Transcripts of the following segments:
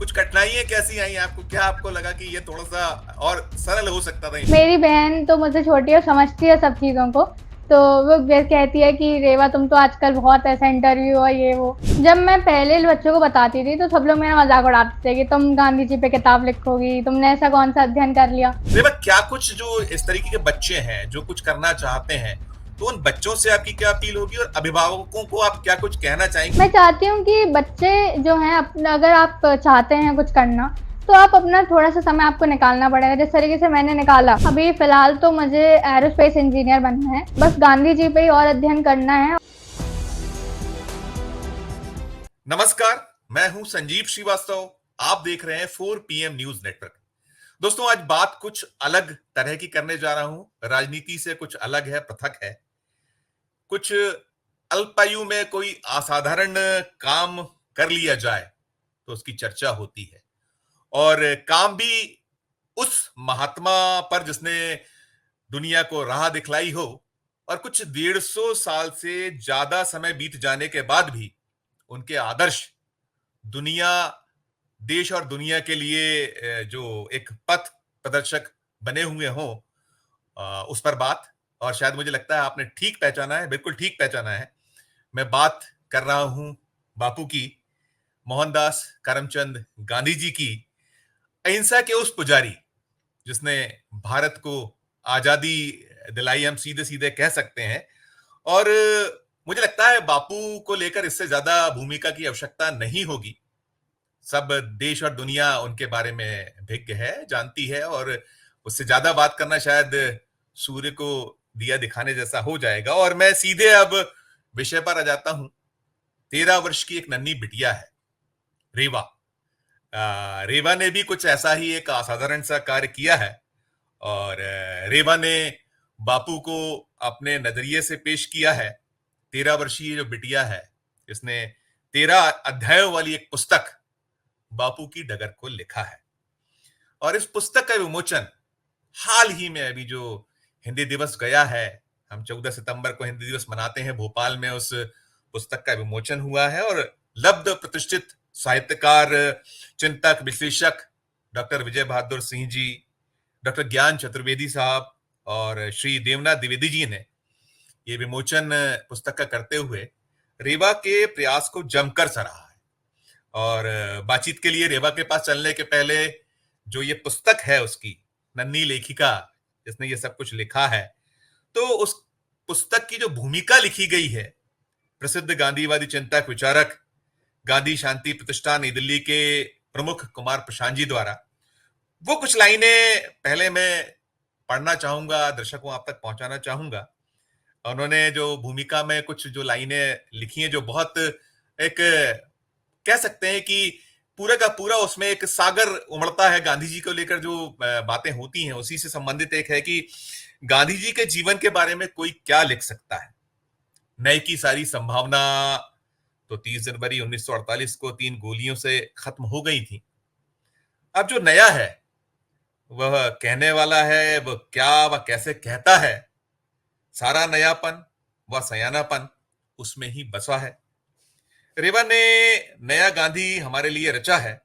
कुछ कठिनाइयाँ कैसी आई आपको? क्या आपको लगा कि ये थोड़ा-सा और सरल हो सकता था? मेरी बहन तो मुझसे छोटी है और समझती है सब चीज़ों को, तो वो कहती है कि रेवा तुम तो आजकल बहुत ऐसा इंटरव्यू और ये वो। जब मैं पहले बच्चों को बताती थी तो सब लोग मेरा मज़ाक उड़ाते थे कि तुम गांधी जी पे किताब लिखोगी, तुमने ऐसा कौन-सा अध्ययन कर लिया? देखिए क्या कुछ जो इस तरीके के बच्चे हैं, जो कुछ करना चाहते हैं, तो उन बच्चों से आपकी क्या अपील होगी और अभिभावकों को आप क्या कुछ कहना चाहेंगे? मैं चाहती हूँ कि बच्चे जो हैं अपना अगर आप चाहते हैं कुछ करना, तो आप अपना थोड़ा-सा समय आपको निकालना पड़ेगा, जिस तरीके से मैंने निकाला। अभी फ़िलहाल तो मुझे एरोस्पेस इंजीनियर बनना है, बस गांधी जी पे ही और अध्ययन करना है। नमस्कार, मैं हूं संजीव श्रीवास्तव। आप देख रहे हैं 4 पीएम न्यूज नेटवर्क। दोस्तों, आज बात कुछ अलग तरह की करने जा रहा हूं। राजनीति से कुछ अलग है, पृथक है। कुछ अल्पायु में कोई असाधारण काम कर लिया जाए तो उसकी चर्चा होती है, और काम भी उस महात्मा पर जिसने दुनिया को राह दिखलाई हो, और कुछ 150 साल से ज्यादा समय बीत जाने के बाद भी उनके आदर्श दुनिया, देश और दुनिया के लिए जो एक पथ प्रदर्शक बने हुए हों, उस पर बात। और शायद मुझे लगता है आपने ठीक पहचाना है, बिल्कुल ठीक पहचाना है। मैं बात कर रहा हूं बापू की, मोहनदास करमचंद गांधी जी की, अहिंसा के उस पुजारी जिसने भारत को आजादी दिलाई, हम सीधे सीधे कह सकते हैं। और मुझे लगता है बापू को लेकर इससे ज्यादा भूमिका की आवश्यकता नहीं होगी। सब देश और दुनिया उनके बारे में भिज्ञ है, जानती है, और उससे ज्यादा बात करना शायद सूर्य को दिया दिखाने जैसा हो जाएगा। और मैं सीधे अब विषय पर आ जाता हूं। 13 वर्ष की एक नन्ही बिटिया है, रेवा। रेवा ने भी कुछ ऐसा ही एक असाधारण सा कार्य किया है। और रेवा ने बापू को अपने नजरिए से पेश किया है। 13 वर्षीय जो बिटिया है, इसने 13 अध्यायों वाली एक पुस्तक बापू की डगर को लिखा है। और इस पुस्तक का विमोचन हाल ही में, अभी जो हिंदी दिवस गया है, हम 14 सितंबर को हिंदी दिवस मनाते हैं, भोपाल में उस पुस्तक का विमोचन हुआ है। और लब्ध प्रतिष्ठित साहित्यकार, चिंतक, विश्लेषक डॉक्टर विजय बहादुर सिंह जी, डॉक्टर ज्ञान चतुर्वेदी साहब और श्री देवनाथ द्विवेदी जी ने ये विमोचन पुस्तक का करते हुए रेवा के प्रयास को जमकर सराहा है। और बातचीत के लिए रेवा के पास चलने के पहले, जो ये पुस्तक है उसकी, नन्ही लेखिका जिसने ये सब कुछ लिखा है, तो उस पुस्तक की जो भूमिका लिखी गई है प्रसिद्ध गांधीवादी चिंतक, विचारक, गांधी शांति प्रतिष्ठान नई दिल्ली के प्रमुख कुमार प्रशांत जी द्वारा, वो कुछ लाइनें पहले मैं पढ़ना चाहूंगा, दर्शकों आप तक पहुंचाना चाहूंगा। उन्होंने जो भूमिका में कुछ जो लाइनें लिखी हैं, जो बहुत एक, कह सकते हैं कि पूरा का पूरा उसमें एक सागर उमड़ता है गांधी जी को लेकर। जो बातें होती हैं उसी से संबंधित एक है कि गांधी जी के जीवन के बारे में कोई क्या लिख सकता है। नए की सारी संभावना तो 30 जनवरी 1948 को 3 गोलियों से खत्म हो गई थी। अब जो नया है वह कहने वाला है, वह क्या, वह कैसे कहता है। सारा नयापन, वह सयानापन उसमें ही बसा है। रेवा ने नया गांधी हमारे लिए रचा है।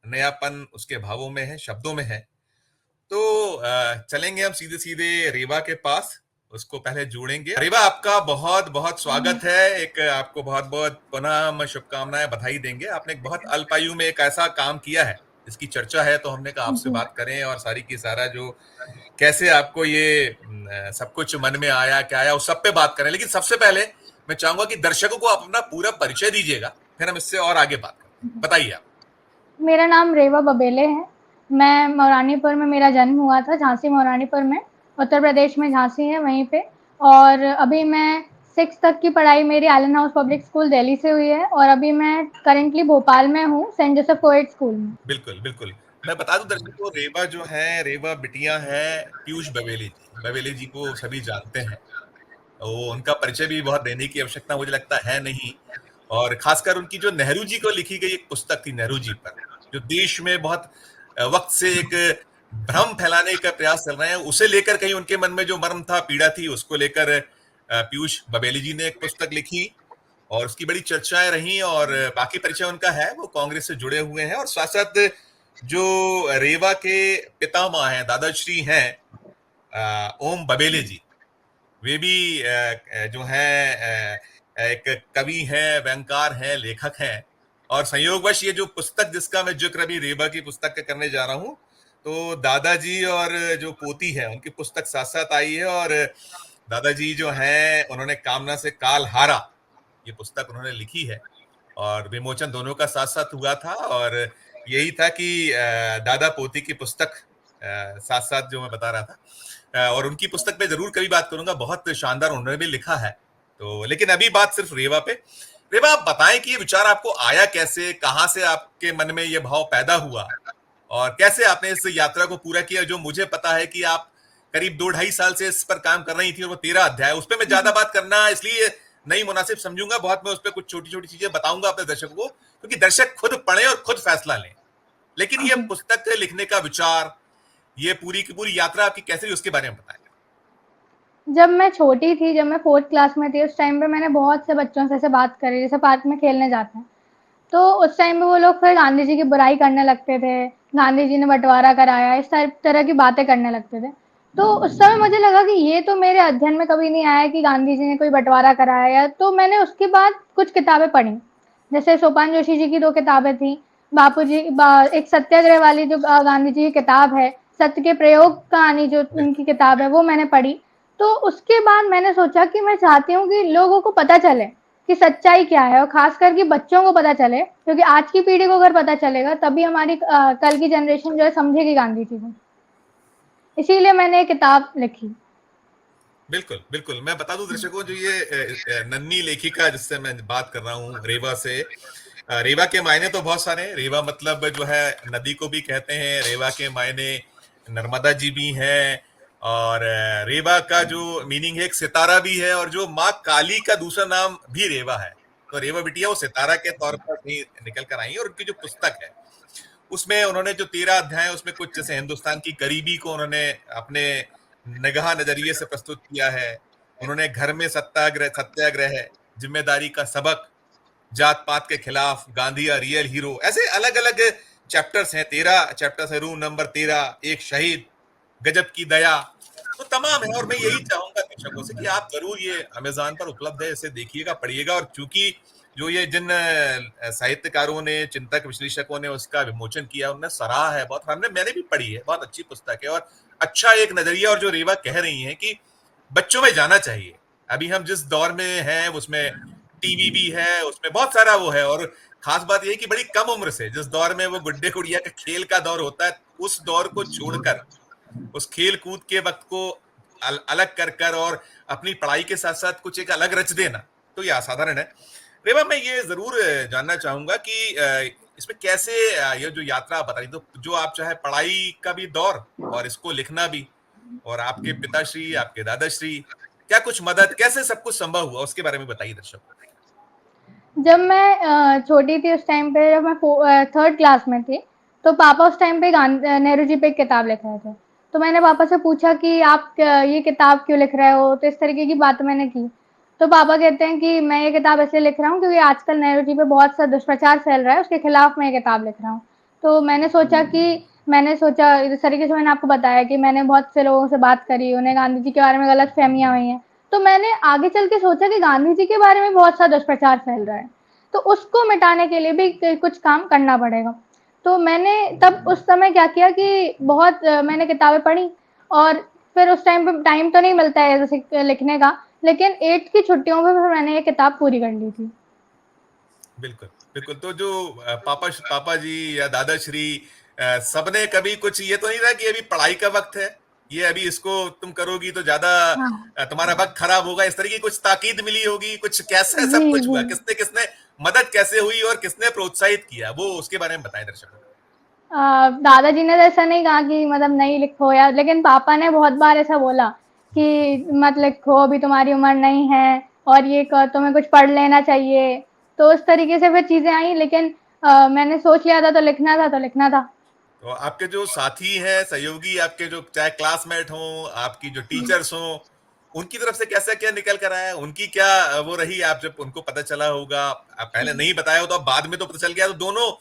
नयापन उसके भावों में है, शब्दों में है। तो चलेंगे हम सीधे सीधे रेवा के पास, उसको पहले जोड़ेंगे। रेवा, आपका बहुत बहुत स्वागत है। एक आपको बहुत बहुत पुनः हम शुभकामनाएं, बधाई देंगे। आपने एक बहुत अल्प आयु में एक ऐसा काम किया है जिसकी चर्चा है, तो हमने कहा आपसे जी। बात करें, और सारी की सारा जो कैसे आपको ये सब कुछ मन में आया, क्या आया, उस सब पे बात करें। लेकिन सबसे पहले मैं चाहूंगा कि दर्शकों को आप अपना पूरा परिचय दीजिएगा, फिर हम इससे और आगे बात करते हैं। बताइए आप। मेरा नाम रेवा बबेले है। मैं मौरानीपुर में मेरा जन्म हुआ था, झांसी मौरानीपुर में, उत्तर प्रदेश में झांसी है वहीं पे। और अभी मैं 6 तक की पढ़ाई मेरी Allen House Public School Delhi से हुई है और अभी मैं करंटली भोपाल में हूँ, सेंट जोसेफ कोएड स्कूल में। बिल्कुल, बिल्कुल। मैं बता दूं दर्शकों, रेवा जो है, रेवा बिटिया है पीयूष बवेली जी। बवेली जी को सभी जानते हैं। वो उनका परिचय भी बहुत देने की आवश्यकता मुझे लगता है नहीं। और खासकर उनकी जो नेहरू जी को लिखी गई एक पुस्तक थी, नेहरू जी पर, जो देश में बहुत वक्त से एक भ्रम फैलाने का प्रयास चल रहे हैं, उसे लेकर कहीं उनके मन में जो मर्म था, पीड़ा थी, उसको लेकर पीयूष बवेली जी ने एक पुस्तक लिखी। और उसकी बड़ी चर्चाएं रही, और बाकी परिचय उनका है, वो कांग्रेस से जुड़े हुए हैं। और साथ साथ जो रेवा के पितामह हैं, दादाश्री हैं ओम बबेले जी, वे भी जो है एक कवि हैं, व्यंगकार हैं, लेखक हैं। और संयोगवश ये जो पुस्तक जिसका मैं जिक्र अभी रेबा की पुस्तक का करने जा रहा हूँ, तो दादाजी और जो पोती है उनकी पुस्तक साथ साथ आई है। और दादाजी जो हैं उन्होंने कामना से काल हारा, ये पुस्तक उन्होंने लिखी है, और विमोचन दोनों का साथ साथ हुआ था। और यही था कि दादा पोती की पुस्तक साथ साथ जो मैं बता रहा था, और उनकी पुस्तक पे जरूर कभी बात करूंगा, बहुत शानदार उन्होंने भी लिखा है। तो लेकिन अभी बात सिर्फ रेवा पे। रेवा, आप बताएं कि ये विचार आपको आया कैसे, कहाँ से आपके मन में ये भाव पैदा हुआ, और कैसे आपने इस यात्रा को पूरा किया? जो मुझे पता है कि आप करीब 2-2.5 साल से इस पर काम कर रही थी, और वो 13 अध्याय, उस पर मैं ज्यादा बात करना इसलिए नहीं मुनासिब समझूंगा। बहुत मैं उस पर कुछ छोटी छोटी चीजें बताऊंगा अपने दर्शकों को, क्योंकि दर्शक खुद पढ़े और खुद फैसला लें। लेकिन ये जी। पुस्तक लिखने का विचार, ये पूरी की पूरी यात्रा आपकी कैसे रही, उसके बारे में बताएं। जब मैं छोटी थी, जब मैं 4th क्लास में थी, उस टाइम पे मैंने बहुत से बच्चों से ऐसे बात करी, जैसे पार्क में खेलने जाते हैं। तो उस टाइम पे वो लोग फिर गांधी जी की बुराई करने लगते थे, गांधी जी ने बँटवारा कराया, इस तरह की बातें करने लगते थे। तो उस समय मुझे लगा कि ये तो मेरे अध्ययन में कभी नहीं आया कि गांधी जी ने कोई बँटवारा कराया, तो मैंने उसके बाद कुछ किताबें पढ़ी। जैसे सोपान जोशी जी की 2 किताबें थी, बापूजी एक सत्याग्रह वाली जो गांधी जी की किताब है, सत्य के प्रयोग कहानी जो उनकी किताब है, वो मैंने पढ़ी। तो उसके बाद मैंने सोचा कि मैं चाहती हूँ कि लोगों को पता चले कि सच्चाई क्या है, और खासकर कि बच्चों को पता चले, क्योंकि आज की पीढ़ी को अगर पता चलेगा तभी हमारी कल की जनरेशन जो है समझेगी गांधी जी को। इसीलिए मैंने ये किताब लिखी। बिल्कुल बिल्कुल, मैं बता दूं दर्शकों, जो ये नन्ही लेखिका जिससे मैं बात कर रहा हूँ रेवा से, रेवा के मायने तो बहुत सारे हैं। रेवा मतलब जो है नदी को भी कहते हैं, रेवा के मायने नर्मदा जी भी हैं, और रेवा का जो मीनिंग है एक सितारा भी है, और जो माँ काली का दूसरा नाम भी रेवा है। तो रेवा बिटिया वो सितारा के तौर पर भी निकल कर आई है। और उनकी जो पुस्तक है उसमें उन्होंने जो 13 अध्याय है, उसमें कुछ जैसे हिंदुस्तान की गरीबी को उन्होंने अपने निगाह नजरिए से प्रस्तुत किया है। उन्होंने घर में सत्याग्रह है, जिम्मेदारी का सबक, जात पात के खिलाफ, गांधी या रियल हीरो, ऐसे अलग अलग चैप्टर्स हैं। 13 चैप्टर्स है, रूम नंबर 13, एक शहीद, गजब की दया, तो तमाम है। और मैं यही चाहूंगा दर्शकों से कि आप जरूर, ये अमेज़न पर उपलब्ध है, इसे देखिएगा, पढ़िएगा। और चूंकि जो ये जिन साहित्यकारों ने, चिंतक विश्लेषकों ने उसका विमोचन किया, उन्होंने सराहा है बहुत, मैंने भी पढ़ी है, बहुत अच्छी पुस्तक है और अच्छा एक नजरिया। और जो रेवा कह रही हैं कि बच्चों में जाना चाहिए, अभी हम जिस दौर में हैं उसमें टीवी भी है, उसमें बहुत सारा वो है। और खास बात यह है कि बड़ी कम उम्र से, जिस दौर में वो गुड्डे गुड़िया का खेल का दौर होता है, उस दौर को छोड़कर उस खेल कूद के वक्त को अलग कर कर और अपनी पढ़ाई के साथ साथ कुछ एक अलग रच देना, तो ये असाधारण है। रेवा, मैं ये जरूर जानना चाहूंगा कि इसमें कैसे ये जो यात्रा आप बताई, तो जो आप चाहे पढ़ाई का भी दौर और इसको लिखना भी, और आपके पिताश्री, आपके दादाश्री, क्या कुछ मदद, कैसे सब कुछ संभव हुआ, उसके बारे में बताइए दर्शकों को। जब मैं छोटी थी, उस टाइम पे जब मैं 3rd क्लास में थी, तो पापा उस टाइम पे नेहरू जी पे एक किताब लिख रहे थे। तो मैंने पापा से पूछा कि आप ये किताब क्यों लिख रहे हो? तो इस तरीके की बात मैंने की। तो पापा कहते हैं कि मैं ये किताब इसलिए लिख रहा हूँ क्योंकि आजकल नेहरू जी पे बहुत सा दुष्प्रचार फैल रहा है, उसके खिलाफ मैं ये किताब लिख रहा हूँ। तो मैंने सोचा इस तरीके से, मैंने आपको बताया कि मैंने बहुत से लोगों से बात करी, उन्हें गांधी जी के बारे में गलतफ़हमियाँ हुई हैं। तो मैंने आगे चल के सोचा कि गांधी जी के बारे में बहुत सा दुष्प्रचार फैल रहा है, तो उसको मिटाने के लिए भी कुछ काम करना पड़ेगा। तो मैंने तब उस समय क्या किया कि बहुत मैंने किताबें पढ़ी, और फिर उस टाइम पे टाइम तो नहीं मिलता है जैसे लिखने का, लेकिन 8th की छुट्टियों में फिर मैंने ये किताब पूरी कर ली थी। बिल्कुल बिल्कुल, तो जो पापा जी या दादाश्री, सबने कभी कुछ ये तो नहीं रहा कि अभी पढ़ाई का वक्त है, ये अभी इसको तुम करोगी तो ज्यादा हाँ। तुम्हारा वक्त खराब होगा, इस तरह की कुछ ताकीद मिली होगी, कुछ कैसे जी, सब कुछ जी। हुआ, किसने किसने मदद कैसे हुई और किसने प्रोत्साहित किया, वो उसके बारे में बताएं दर्शकों को। दादाजी ने तो ऐसा नहीं कहा कि मतलब नहीं लिखो, या लेकिन पापा ने बहुत बार ऐसा बोला कि मत लिखो, अभी तुम्हारी उम्र नहीं है, और तुम्हें कुछ पढ़ लेना चाहिए। तो उस तरीके से फिर चीज़ें आई, लेकिन मैंने सोच लिया था तो लिखना था, तो लिखना था। तो आपके जो साथी हैं, सहयोगी, आपके जो चाहे क्लासमेट हों, आपकी जो टीचर्स हों, उनकी तरफ से कैसा क्या निकल कर आया, उनकी क्या वो रही, आप जब उनको पता चला होगा, आप पहले नहीं बताया हो तो अब बाद में तो पता चल गया, तो दोनों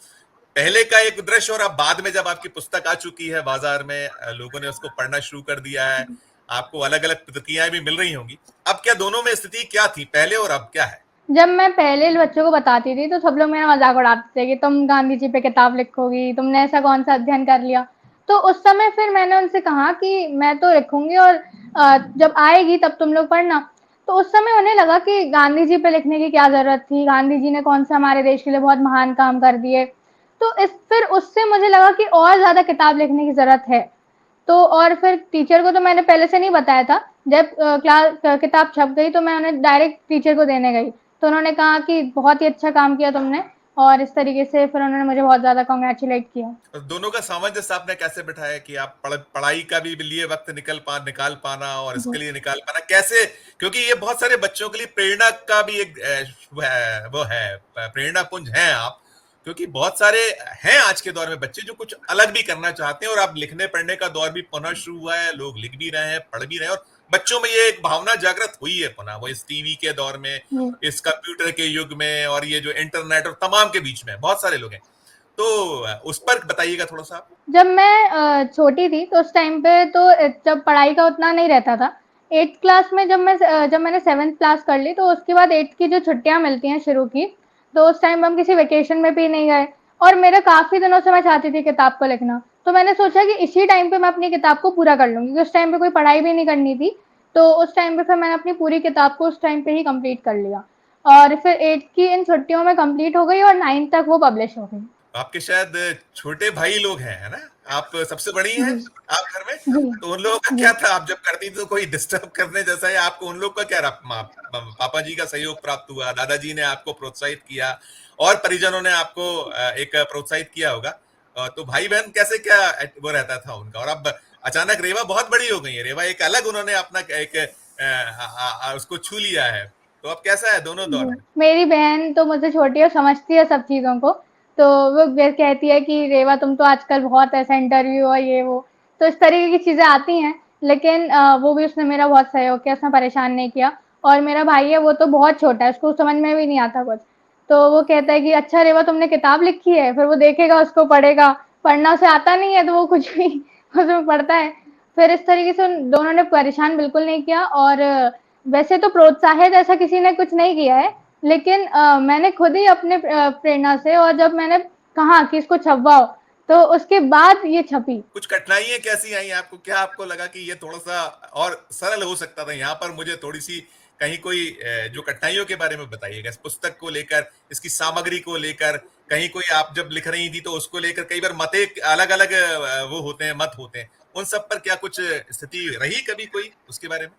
पहले का एक दृश्य और अब बाद में जब आपकी पुस्तक आ चुकी है बाजार में, लोगों ने उसको पढ़ना शुरू कर दिया है, आपको अलग अलग प्रतिक्रियाएं भी मिल रही होंगी, अब क्या दोनों में स्थिति क्या थी पहले और अब क्या है? जब मैं पहले बच्चों को बताती थी तो सब लोग मेरा मजाक उड़ाते थे कि तुम गांधी जी पे किताब लिखोगी, तुमने ऐसा कौन सा अध्ययन कर लिया। तो उस समय फिर मैंने उनसे कहा कि मैं तो लिखूंगी और जब आएगी तब तुम लोग पढ़ना। तो उस समय उन्हें लगा कि गांधी जी पे लिखने की क्या जरूरत थी, गांधी जी ने कौन सा हमारे देश के लिए बहुत महान काम कर दिए। तो इस फिर उससे मुझे लगा कि और ज्यादा किताब लिखने की जरूरत है। तो और फिर टीचर को तो मैंने पहले से नहीं बताया था। जब किताब छप गई तो मैं उन्हें डायरेक्ट टीचर को देने गई। तो उन्होंने कहा कि बहुत ही अच्छा काम किया तुमने, और इस तरीके से फिर उन्होंने मुझे बहुत ज़्यादा कांग्रेचुलेट किया। तो दोनों का सामंजस्य आपने कैसे बिठाया कि आप पढ़ाई का भी लिए वक्त निकाल पाना और जी। इसके लिए निकाल पाना कैसे, क्योंकि ये बहुत सारे बच्चों के लिए प्रेरणा का भी एक वो है, प्रेरणा पुंज है आप, क्योंकि बहुत सारे हैं आज के दौर में बच्चे जो कुछ अलग भी करना चाहते हैं, और अब लिखने पढ़ने का दौर भी पुनः शुरू हुआ है, लोग लिख भी रहे हैं, पढ़ भी रहे हैं, और बच्चों में ये एक भावना जागृत हुई है पुनः, वो इस टीवी के दौर में, जी। इस कंप्यूटर के युग में, और ये जो इंटरनेट और तमाम के बीच में बहुत सारे लोग हैं, तो उस पर बताइएगा थोड़ा सा। जब मैं छोटी थी तो उस टाइम पे तो जब पढ़ाई का उतना नहीं रहता था। 8th क्लास में जब मैंने 7th क्लास कर ली तो उसके बाद 8th की जो छुट्टियां मिलती हैं शुरू की, तो उस टाइम हम किसी वेकेशन में भी नहीं गए। और मेरा काफ़ी दिनों से मैं चाहती थी किताब को लिखना, तो मैंने सोचा कि इसी टाइम पे मैं अपनी किताब को पूरा कर लूँगी, क्योंकि उस टाइम पे कोई पढ़ाई भी नहीं करनी थी। तो उस टाइम पे फिर मैंने अपनी पूरी किताब को उस टाइम पे ही कंप्लीट कर लिया, और फिर 8th की इन छुट्टियों में कंप्लीट हो गई और 9th तक वो पब्लिश हो गई। आपके शायद छोटे भाई लोग हैं, है ना? आप सबसे बड़ी हैं जी। आप घर में? जी। तो उन लोगों का जी। क्या था, आप जब करती थी तो कोई डिस्टर्ब करने जैसा, या आपको उन लोग का क्या पापा जी का सहयोग प्राप्त हुआ, दादाजी ने आपको प्रोत्साहित किया और परिजनों ने आपको एक प्रोत्साहित किया होगा, तो भाई बहन कैसे क्या वो रहता था उनका? और अब अचानक रेवा बहुत बड़ी हो गई है, रेवा एक अलग उन्होंने अपना एक उसको छू लिया है, तो अब कैसा है दोनों जी, दौर में? मेरी बहन तो मुझसे छोटी है और समझती है सब चीज़ों को, तो वो कहती है कि रेवा तुम तो आजकल बहुत ऐसा इंटरव्यू और ये वो, तो इस तरीके की चीज़ें आती हैं। लेकिन वो भी उसने मेरा बहुत सहयोग किया, उसने परेशान नहीं किया। और मेरा भाई है वो तो बहुत छोटा है, उसको समझ में भी नहीं आता कुछ। तो वो कहता है कि अच्छा रेवा तुमने किताब लिखी है, फिर वो देखेगा उसको पढ़ेगा, पढ़ना उसे आता नहीं है तो वो कुछ भी उसमें पढ़ता है। फिर इस तरीके से उन दोनों ने परेशान बिल्कुल नहीं किया, और वैसे तो प्रोत्साहित ऐसा किसी ने कुछ नहीं किया है, लेकिन मैंने खुद ही अपने प्रेरणा से, और जब मैंने कहा कि इसको छपवाओ, तो उसके बाद ये छपी। कुछ कठिनाइयां कैसी आई आपको, क्या आपको लगा कि ये थोड़ा सा और सरल हो सकता था? यहाँ पर मुझे थोड़ी सी कहीं कोई जो कठिनाइयों के बारे में बताइएगा, इस पुस्तक को लेकर, इसकी सामग्री को लेकर, कहीं कोई आप जब लिख रही थी तो उसको लेकर कई बार मते अलग अलग वो होते हैं, मत होते हैं, उन सब पर क्या कुछ स्थिति रही कभी कोई उसके बारे में?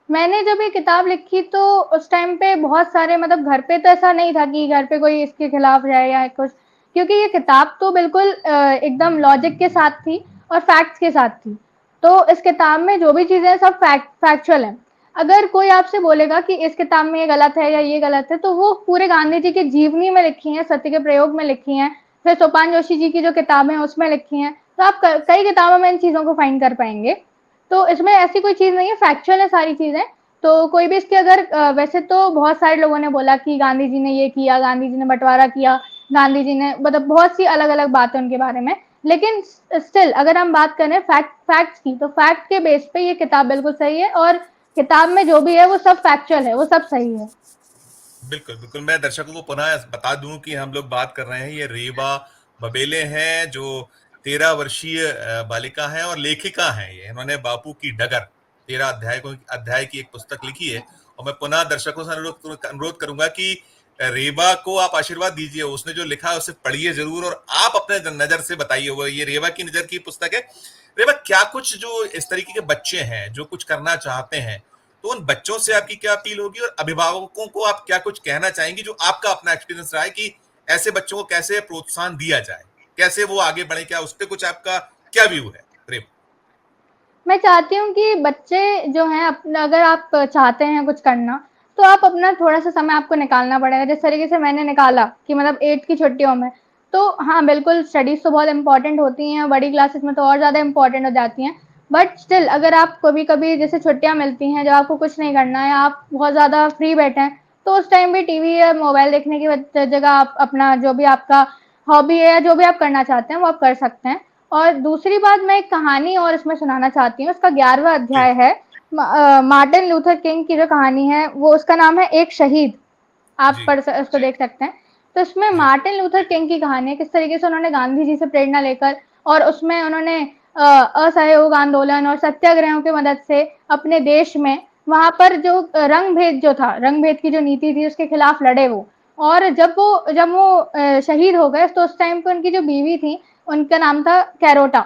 मैंने जब ये किताब लिखी तो उस टाइम पे बहुत सारे, मतलब घर पे तो ऐसा नहीं था कि घर पे कोई इसके खिलाफ जाए या कुछ, क्योंकि ये किताब तो बिल्कुल एकदम लॉजिक के साथ थी और फैक्ट्स के साथ थी। तो इस किताब में जो भी चीज़ें हैं सब फैक्चुअल हैं। अगर कोई आपसे बोलेगा कि इस किताब में ये गलत है या ये गलत है, तो वो पूरे गांधी जी की जीवनी में लिखी हैं, सत्य के प्रयोग में लिखी हैं, फिर सोपान जोशी जी की जो किताबें हैं उसमें लिखी हैं। तो आप कई किताबों में इन चीज़ों को फाइंड कर पाएंगे। तो इसमें ऐसी कोई चीज़ नहीं है, फैक्चुअल है सारी चीज़ें। तो कोई भी इसके अगर वैसे तो बहुत सारे लोगों ने बोला कि गांधी जी ने ये किया, गांधी जी ने बंटवारा किया, गांधी जी ने, मतलब बहुत सी अलग-अलग बातें उनके बारे में। लेकिन स्टिल अगर हम बात करें फैक्ट्स की, तो फैक्ट के बेस पे ये किताब बिल्कुल सही है, और किताब में जो भी है वो सब फैक्चुअल है, वो सब सही है। बिल्कुल बिल्कुल, मैं दर्शकों को पुनः बता दूं कि हम लोग बात कर रहे हैं, ये रेवा बबेले हैं, जो 13 वर्षीय बालिका हैं और लेखिका हैं, ये इन्होंने बापू की डगर 13 अध्याय की एक पुस्तक लिखी है। और मैं पुनः दर्शकों से अनुरोध करूंगा कि रेवा को आप आशीर्वाद दीजिए, उसने जो लिखा है उसे पढ़िए जरूर, और आप अपने नजर से बताइए, वो ये रेवा की नजर की पुस्तक है। रेवा, क्या कुछ जो इस तरीके के बच्चे हैं जो कुछ करना चाहते हैं, तो उन बच्चों से आपकी क्या अपील होगी, और अभिभावकों को आप क्या कुछ कहना चाहेंगी, जो आपका अपना एक्सपीरियंस रहा है कि ऐसे बच्चों को कैसे प्रोत्साहन दिया जाए, कैसे वो आगे बढ़े, क्या उस पर कुछ आपका क्या व्यू है प्रेम? मैं चाहती हूँ कि बच्चे जो हैं अपना, अगर आप चाहते हैं कुछ करना, तो आप अपना थोड़ा-सा समय आपको निकालना पड़ेगा। जिस तरीके से मैंने निकाला कि मतलब 8th की छुट्टियों में, तो हाँ, बिल्कुल स्टडीज़ तो बहुत इम्पोर्टेंट होती हैं, बड़ी क्लासेस में तो और ज़्यादा इम्पोर्टेंट हो जाती हैं। बट स्टिल अगर आप कभी कभी जैसे छुट्टियां मिलती हैं, जब आपको कुछ नहीं करना है, आप बहुत ज़्यादा फ्री बैठे हैं, तो उस टाइम भी टीवी या मोबाइल देखने की जगह आप अपना जो भी आपका हॉबी है या जो भी आप करना चाहते हैं वो आप कर सकते हैं। और दूसरी बात, मैं एक कहानी और इसमें सुनाना चाहती हूँ। उसका 11वां जी अध्याय है। मार्टिन लूथर किंग की जो कहानी है वो, उसका नाम है एक शहीद। आप जी उसको देख सकते हैं। तो इसमें जी मार्टिन लूथर किंग की कहानी है, किस तरीके से उन्होंने गांधी जी से प्रेरणा लेकर और उसमें उन्होंने असहयोग आंदोलन और सत्याग्रहों की मदद से अपने देश में वहां पर जो रंग भेद जो था, रंग भेद की जो नीति थी उसके खिलाफ लड़े वो। और जब वो शहीद हो गए तो उस टाइम पे उनकी जो बीवी थी, उनका नाम था कैरोटा।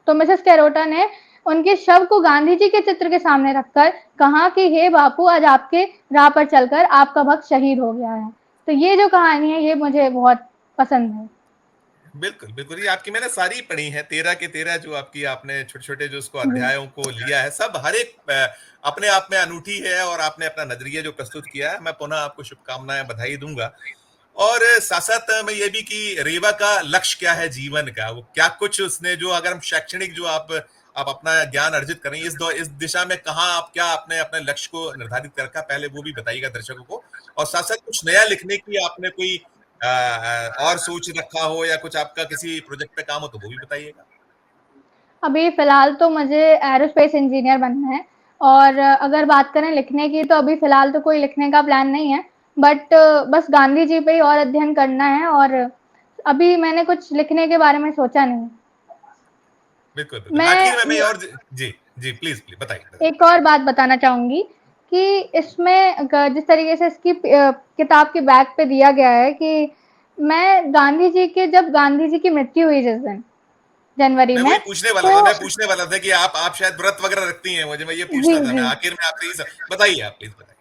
तो मिसेस कैरोटा ने उनके शव को गांधी जी के चित्र के सामने रखकर कहा कि हे बापू, आज आपके राह पर चलकर आपका भक्त शहीद हो गया है। तो ये जो कहानी है ये मुझे बहुत पसंद है। बिल्कुल बिल्कुल, ये आपकी मैंने सारी पढ़ी है, 13 के 13 जो आपकी आपने छोटे छोटे जो उसको जी। अध्यायों को लिया है, सब हर एक अपने आप में अनूठी है और आपने अपना नजरिया जो प्रस्तुत किया है, मैं पुनः आपको शुभकामनाएं बधाई दूंगा। और साथ साथ मैं ये भी कि रेवा का लक्ष्य क्या है जीवन का, वो क्या कुछ उसने जो, अगर हम शैक्षणिक जो आप अपना ज्ञान अर्जित करें इस दिशा में, कहाँ आप क्या आपने अपने लक्ष्य को निर्धारित कर रखा, पहले वो भी बताइएगा दर्शकों को। और साथ साथ कुछ नया लिखने की आपने कोई और सोच रखा हो या कुछ आपका किसी प्रोजेक्ट पे काम हो तो वो भी बताइएगा। अभी फिलहाल तो मुझे एरोस्पेस इंजीनियर बनना है। और अगर बात करें लिखने की, तो अभी फिलहाल तो कोई लिखने का प्लान नहीं है। बट बस गांधी जी पे ही और अध्ययन करना है, और अभी मैंने कुछ लिखने के बारे में सोचा नहीं। बिल्कुल बिल्कुल, आखिर में मैं मैं और जी जी प्लीज प्लीज बताइए बताइए। एक और बात बताना चाहूंगी कि इसमें जिस तरीके से इसकी किताब के बैक पे दिया गया है कि मैं गांधी जी के, जब गांधी जी की मृत्यु हुई जिस दिन जनवरी मैं में, वही पूछने वाला तो था, मैं पूछने वाला था कि आप शायद व्रत वगैरह रखती हैं, मुझे मैं ये जी पूछना था, मैं जी, आखिर में आपसे बताइए, आप प्लीज बताइए।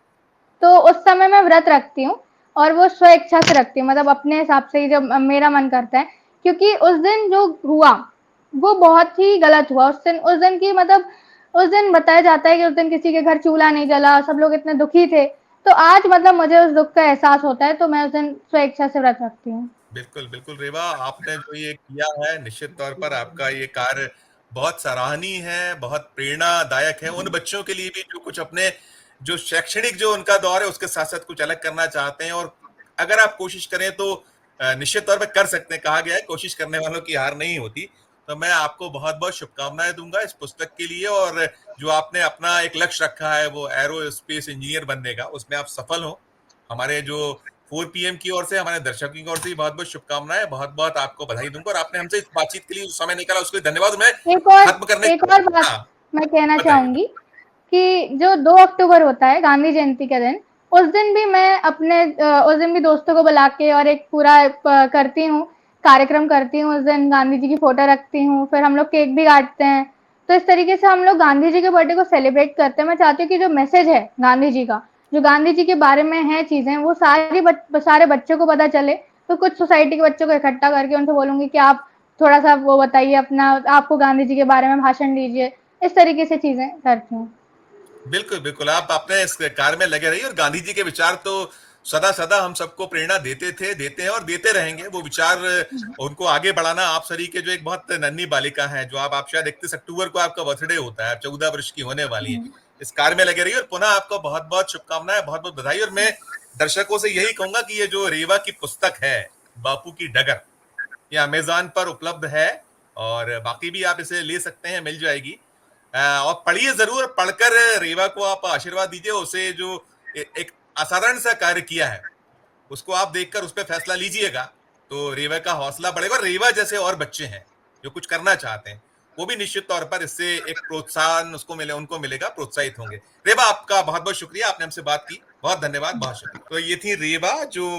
तो उस समय मैं व्रत रखती हूँ, और वो स्व इच्छा से रखती हूँ, मतलब अपने हिसाब से ही जब मेरा मन करता है। क्योंकि उस दिन जो हुआ वो बहुत ही गलत हुआ। उस दिन की मतलब, उस दिन बताया जाता है कि उस दिन किसी के घर चूल्हा नहीं जला, सब लोग इतने दुखी थे। तो आज मतलब मुझे उस दुख का एहसास होता है, तो मैं उस दिन स्व इच्छा से व्रत रखती हूँ। बिल्कुल बिल्कुल रेवा, आपने जो ये किया है निश्चित तौर पर आपका ये कार्य बहुत सराहनीय है, बहुत प्रेरणादायक है उन बच्चों के लिए भी जो कुछ अपने जो शैक्षणिक जो उनका दौर है उसके साथ साथ कुछ अलग करना चाहते हैं। और अगर आप कोशिश करें तो निश्चित तौर पर कर सकते हैं, कहा गया है कोशिश करने वालों की हार नहीं होती। तो मैं आपको बहुत बहुत शुभकामनाएं दूंगा इस पुस्तक के लिए, और जो आपने अपना एक लक्ष्य रखा है वो एरो स्पेस इंजीनियर बनने का, उसमें आप सफल हो। हमारे जो 4 PM की ओर से, हमारे दर्शकों की ओर से बहुत बहुत शुभकामनाएं, बहुत बहुत आपको बधाई दूंगा, और आपने हमसे इस बातचीत के लिए जो समय निकाला उसके लिए धन्यवाद। मैं एक और खत्म करने, एक और बात हाँ मैं कहना बताइए। चाहूंगी कि जो 2 अक्टूबर होता है गांधी जयंती के दिन, उस दिन भी मैं उस दिन भी दोस्तों को बुला के और एक पूरा करती हूँ, कार्यक्रम करती हूँ। उस दिन गांधी जी की फोटो रखती हूँ, फिर हम लोग केक भी काटते हैं। तो इस तरीके से हम लोग गांधी जी के बर्थडे को सेलिब्रेट करते हैं। मैं चाहती हूँ कि जो मैसेज है गांधी जी का, जो गांधी जी के बारे में है चीजें, वो सारे बच्चों को पता चले। तो कुछ सोसाइटी के बच्चों को इकट्ठा करके उनसे बोलूंगी कि आप थोड़ा सा वो बताइए अपना, आपको गांधी जी के बारे में भाषण दीजिए। इस तरीके से चीजें करती हूँ। बिल्कुल बिल्कुल, आप अपने इस कार्य में लगे रहिए, और गांधी जी के विचार तो सदा सदा हम सबको प्रेरणा देते थे, देते हैं और देते रहेंगे। वो विचार उनको आगे बढ़ाना, आप सरी के जो एक बहुत नन्ही बालिका है, जो आप शायद 31 अक्टूबर को आपका बर्थडे होता है, 14 वर्ष की होने वाली है, इस कार्य में लगे रहिए। और पुनः आपको बहुत बहुत शुभकामनाएं, बहुत बहुत बधाई। और मैं दर्शकों से यही कहूंगा कि ये जो रेवा की पुस्तक है, बापू की डगर, ये अमेजॉन पर उपलब्ध है, और बाकी भी आप इसे ले सकते हैं, मिल जाएगी। और पढ़िए जरूर, पढ़कर रेवा को आप आशीर्वाद दीजिए, उसे जो एक असाधारण सा कार्य किया है उसको आप देखकर उस पर फैसला लीजिएगा, तो रेवा का हौसला बढ़ेगा। और रेवा जैसे और बच्चे हैं जो कुछ करना चाहते हैं, वो भी निश्चित तौर पर इससे एक प्रोत्साहन उसको मिले, उनको मिलेगा, प्रोत्साहित होंगे। रेवा, आपका बहुत बहुत शुक्रिया, आपने हमसे बात की, बहुत धन्यवाद, बहुत शुक्रिया। तो ये थी रेवा जो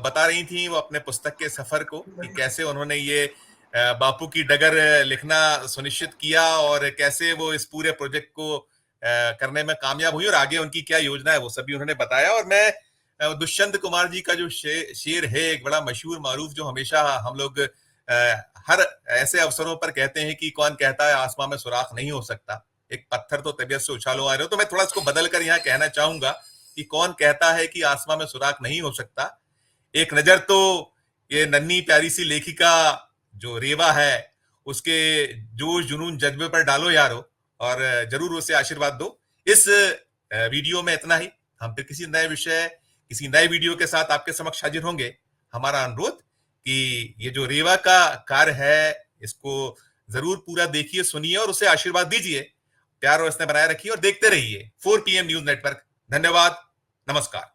बता रही थी वो अपने पुस्तक के सफर को, कि कैसे उन्होंने ये बापू की डगर लिखना सुनिश्चित किया, और कैसे वो इस पूरे प्रोजेक्ट को करने में कामयाब हुई, और आगे उनकी क्या योजना है वो सभी उन्होंने बताया। और मैं दुष्यंत कुमार जी का जो शेर है, एक बड़ा मशहूर मारूफ, जो हमेशा हम लोग हर ऐसे अवसरों पर कहते हैं कि कौन कहता है आसमां में सुराख नहीं हो सकता, एक पत्थर तो तबीयत से उछालो आ रहे हो, तो मैं थोड़ा इसको बदल कर यहाँ कहना चाहूंगा कि कौन कहता है कि आसमां में सुराख नहीं हो सकता। एक नजर तो ये नन्ही प्यारी सी लेखिका जो रेवा है उसके जोश जुनून जज्बे पर डालो यारो, और जरूर उसे आशीर्वाद दो। इस वीडियो में इतना ही। हम फिर किसी नए विषय, किसी नए वीडियो के साथ आपके समक्ष हाजिर होंगे। हमारा अनुरोध कि ये जो रेवा का कार्य है, इसको जरूर पूरा देखिए, सुनिए और उसे आशीर्वाद दीजिए। प्यार और स्नेह बनाए रखिए और देखते रहिए 4 PM न्यूज नेटवर्क। धन्यवाद, नमस्कार।